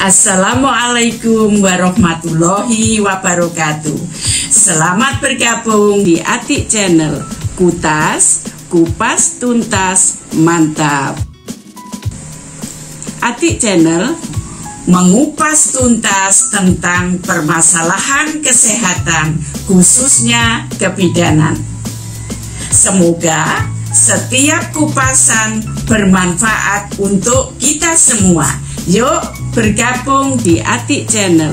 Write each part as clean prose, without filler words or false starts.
Assalamualaikum warahmatullahi wabarakatuh. Selamat bergabung di Atik Channel. Kutas, kupas, tuntas, mantap. Atik Channel mengupas tuntas tentang permasalahan kesehatan, khususnya kebidanan. Semoga setiap kupasan bermanfaat untuk kita semua. Yuk bergabung di Atik Channel.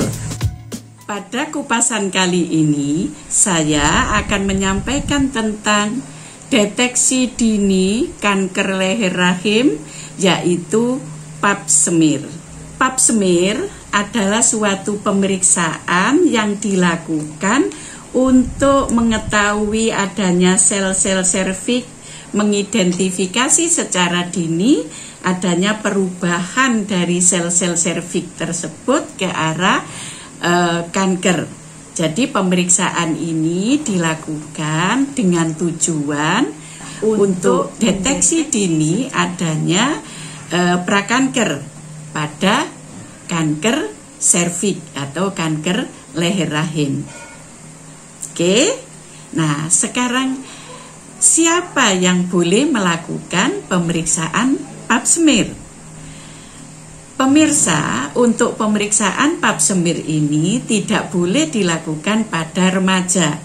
Pada kupasan kali ini saya akan menyampaikan tentang deteksi dini kanker leher rahim, yaitu Pap smear. Pap smear adalah suatu pemeriksaan yang dilakukan untuk mengetahui adanya sel-sel serviks, mengidentifikasi secara dini adanya perubahan dari sel-sel serviks tersebut ke arah kanker. Jadi pemeriksaan ini dilakukan dengan tujuan untuk deteksi dini adanya prakanker pada kanker serviks atau kanker leher rahim. Oke, nah sekarang siapa yang boleh melakukan pemeriksaan Pap smear? Pemirsa, untuk pemeriksaan Pap smear ini tidak boleh dilakukan pada remaja.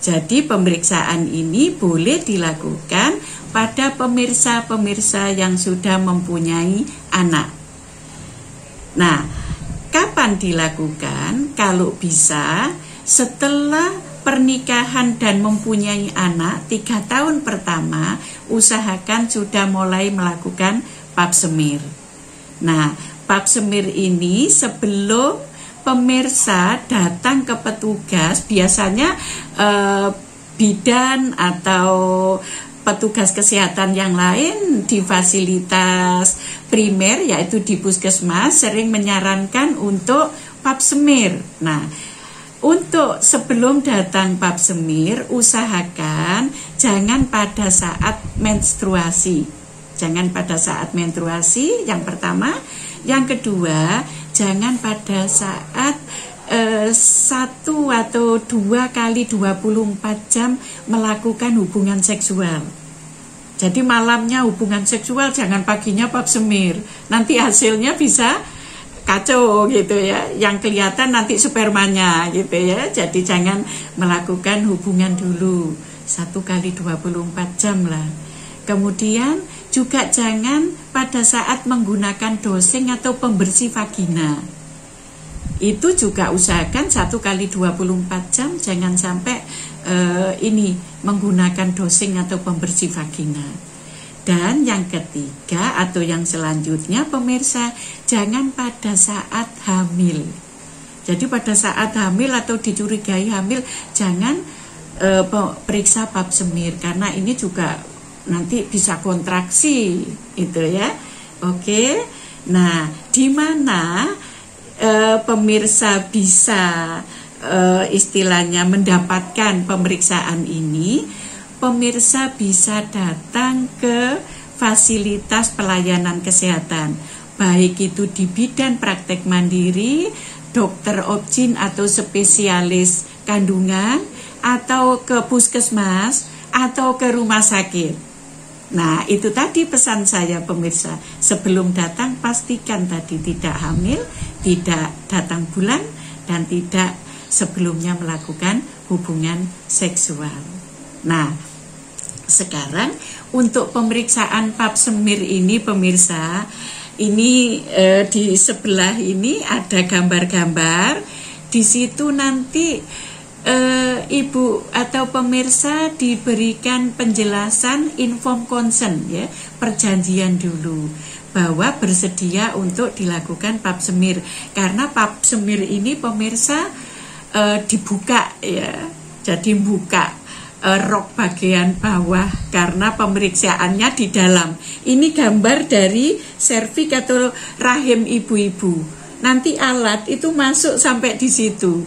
Jadi pemeriksaan ini boleh dilakukan pada pemirsa-pemirsa yang sudah mempunyai anak. Nah, kapan dilakukan? Kalau bisa setelah pernikahan dan mempunyai anak 3 tahun pertama, usahakan sudah mulai melakukan Pap smear. Nah, Pap smear ini sebelum pemirsa datang ke petugas, biasanya bidan atau petugas kesehatan yang lain di fasilitas primer, yaitu di puskesmas, sering menyarankan untuk Pap smear. Nah, untuk sebelum datang Pap smear, usahakan jangan pada saat menstruasi. Jangan pada saat menstruasi, yang pertama. Yang kedua, jangan pada saat 1 atau 2 kali 24 jam melakukan hubungan seksual. Jadi malamnya hubungan seksual, jangan paginya Pap smear. Nanti hasilnya bisa kacau gitu ya, yang kelihatan nanti spermanya gitu ya. Jadi jangan melakukan hubungan dulu 1 kali 24 jam lah. Kemudian juga jangan pada saat menggunakan dosing atau pembersih vagina. Itu juga usahakan 1 kali 24 jam, jangan sampai ini menggunakan dosing atau pembersih vagina. Dan yang ketiga atau yang selanjutnya, pemirsa, jangan pada saat hamil. Jadi pada saat hamil atau dicurigai hamil, jangan periksa Pap smear, karena ini juga nanti bisa kontraksi itu ya. Oke. Nah, di mana pemirsa bisa istilahnya mendapatkan pemeriksaan ini? Pemirsa bisa datang ke fasilitas pelayanan kesehatan, baik itu di bidan praktek mandiri, dokter obgyn atau spesialis kandungan, atau ke puskesmas atau ke rumah sakit. Nah, itu tadi pesan saya pemirsa. Sebelum datang pastikan tadi tidak hamil, tidak datang bulan, dan tidak sebelumnya melakukan hubungan seksual. Nah, sekarang untuk pemeriksaan Pap smear ini pemirsa, ini di sebelah ini ada gambar-gambar. Di situ nanti ibu atau pemirsa diberikan penjelasan inform consent ya, perjanjian dulu bahwa bersedia untuk dilakukan Pap smear. Karena Pap smear ini pemirsa dibuka ya, jadi buka rok bagian bawah karena pemeriksaannya di dalam. Ini gambar dari serviks atau rahim ibu-ibu. Nanti alat itu masuk sampai di situ.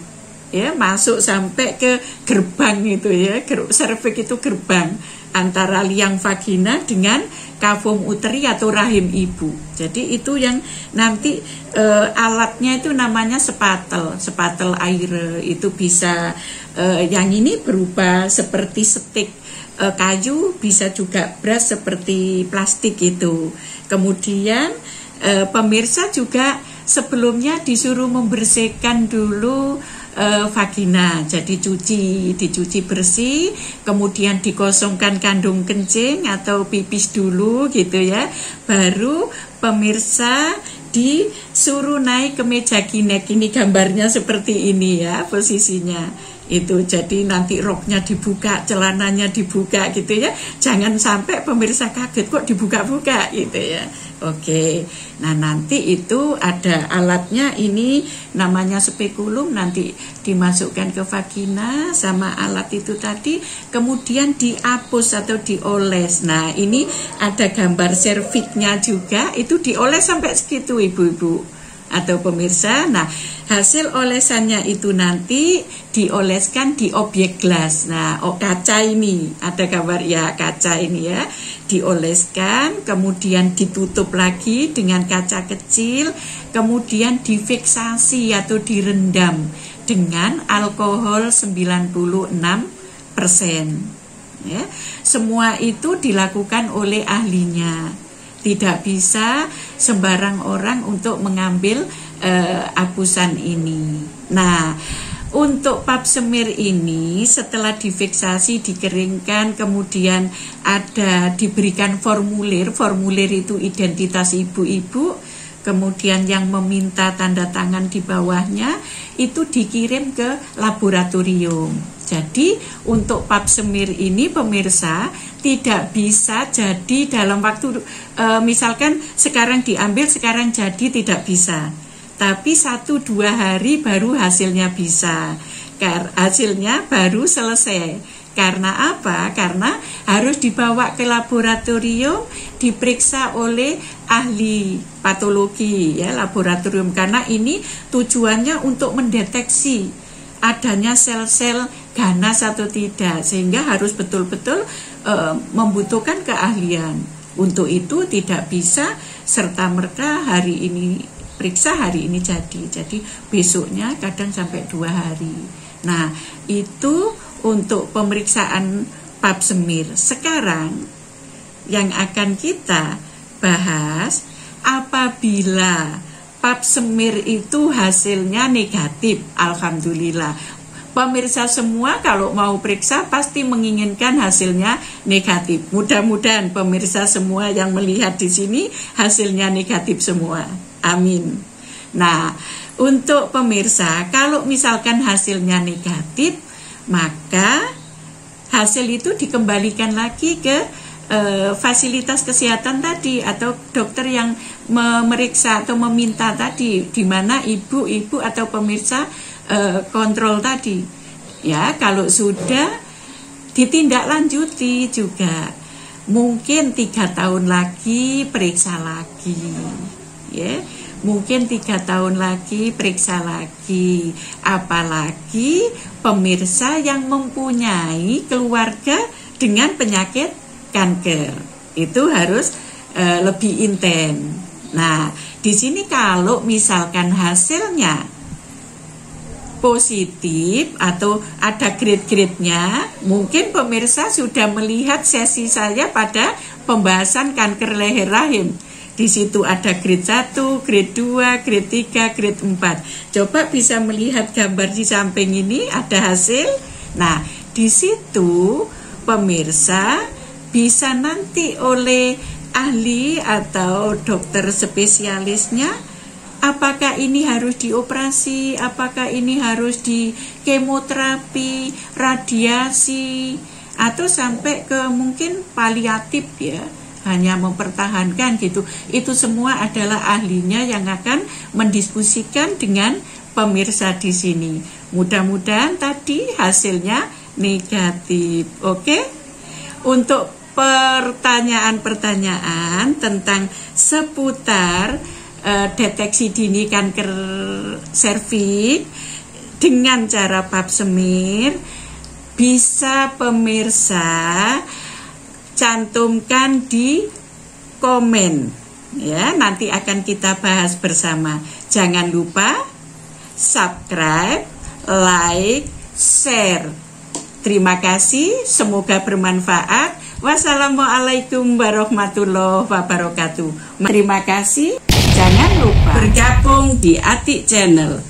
Ya, masuk sampai ke gerbang itu ya. Serviks itu gerbang. antara liang vagina dengan kavum uteri atau rahim ibu. Jadi itu yang nanti alatnya itu namanya spatel air. Itu bisa yang ini berupa seperti stik kayu, bisa juga beras seperti plastik itu. Kemudian pemirsa juga sebelumnya disuruh membersihkan dulu vagina, jadi dicuci bersih, kemudian dikosongkan kandung kencing atau pipis dulu gitu ya. Baru pemirsa disuruh naik ke meja ginek. Ini gambarnya seperti ini ya posisinya. Itu jadi nanti roknya dibuka, celananya dibuka gitu ya. Jangan sampai pemirsa kaget kok dibuka-buka gitu ya. Oke. Nah, nanti itu ada alatnya, ini namanya spekulum, nanti dimasukkan ke vagina sama alat itu tadi, kemudian dihapus atau dioles. Nah, ini ada gambar serviknya juga, itu dioles sampai segitu ibu-ibu atau pemirsa. Nah, hasil olesannya itu nanti dioleskan di objek gelas. Nah, kaca ini, ada gambar ya kaca ini ya, dioleskan, kemudian ditutup lagi dengan kaca kecil, kemudian difiksasi atau direndam dengan alkohol 96%. Ya, semua itu dilakukan oleh ahlinya. Tidak bisa sembarang orang untuk mengambil hapusan ini. Nah, untuk pap semir ini setelah difiksasi, dikeringkan, kemudian diberikan formulir itu identitas ibu-ibu, kemudian yang meminta tanda tangan di bawahnya itu dikirim ke laboratorium. Jadi untuk pap semir ini pemirsa tidak bisa jadi dalam waktu misalkan sekarang diambil sekarang jadi, tidak bisa. Tapi 1-2 hari baru hasilnya bisa. Hasilnya baru selesai. Karena apa? Karena harus dibawa ke laboratorium, diperiksa oleh ahli patologi ya, laboratorium, karena ini tujuannya untuk mendeteksi adanya sel-sel ganas atau tidak, sehingga harus betul-betul membutuhkan keahlian. Untuk itu tidak bisa serta-merta hari ini periksa, hari ini jadi besoknya kadang sampai 2 hari. Nah, itu untuk pemeriksaan pap semir. Sekarang yang akan kita bahas, apabila pap semir itu hasilnya negatif, alhamdulillah. Pemirsa semua kalau mau periksa pasti menginginkan hasilnya negatif. Mudah-mudahan pemirsa semua yang melihat di sini hasilnya negatif semua. Amin. Nah, untuk pemirsa, kalau misalkan hasilnya negatif, maka hasil itu dikembalikan lagi ke fasilitas kesehatan tadi atau dokter yang memeriksa atau meminta tadi, di mana ibu-ibu atau pemirsa kontrol tadi. Ya, kalau sudah ditindaklanjuti juga, mungkin 3 tahun lagi periksa lagi. Ya, mungkin 3 tahun lagi periksa lagi. Apalagi pemirsa yang mempunyai keluarga dengan penyakit kanker, itu harus lebih intens. Nah, di sini kalau misalkan hasilnya positif atau ada grade-grade-nya, mungkin pemirsa sudah melihat sesi saya pada pembahasan kanker leher rahim. Di situ ada grade 1, grade 2, grade 3, grade 4. Coba bisa melihat gambar di samping ini, ada hasil. Nah, di situ pemirsa bisa nanti oleh ahli atau dokter spesialisnya, apakah ini harus dioperasi, apakah ini harus di kemoterapi, radiasi, atau sampai ke mungkin paliatif ya, hanya mempertahankan gitu. Itu semua adalah ahlinya yang akan mendiskusikan dengan pemirsa di sini. Mudah-mudahan tadi hasilnya negatif. Oke? Untuk pertanyaan-pertanyaan tentang seputar deteksi dini kanker serviks dengan cara pap semir, bisa pemirsa cantumkan di komen ya, nanti akan kita bahas bersama. Jangan lupa subscribe, like, share. Terima kasih, semoga bermanfaat. Wassalamualaikum warahmatullahi wabarakatuh. Terima kasih. Jangan lupa bergabung di Atik Channel.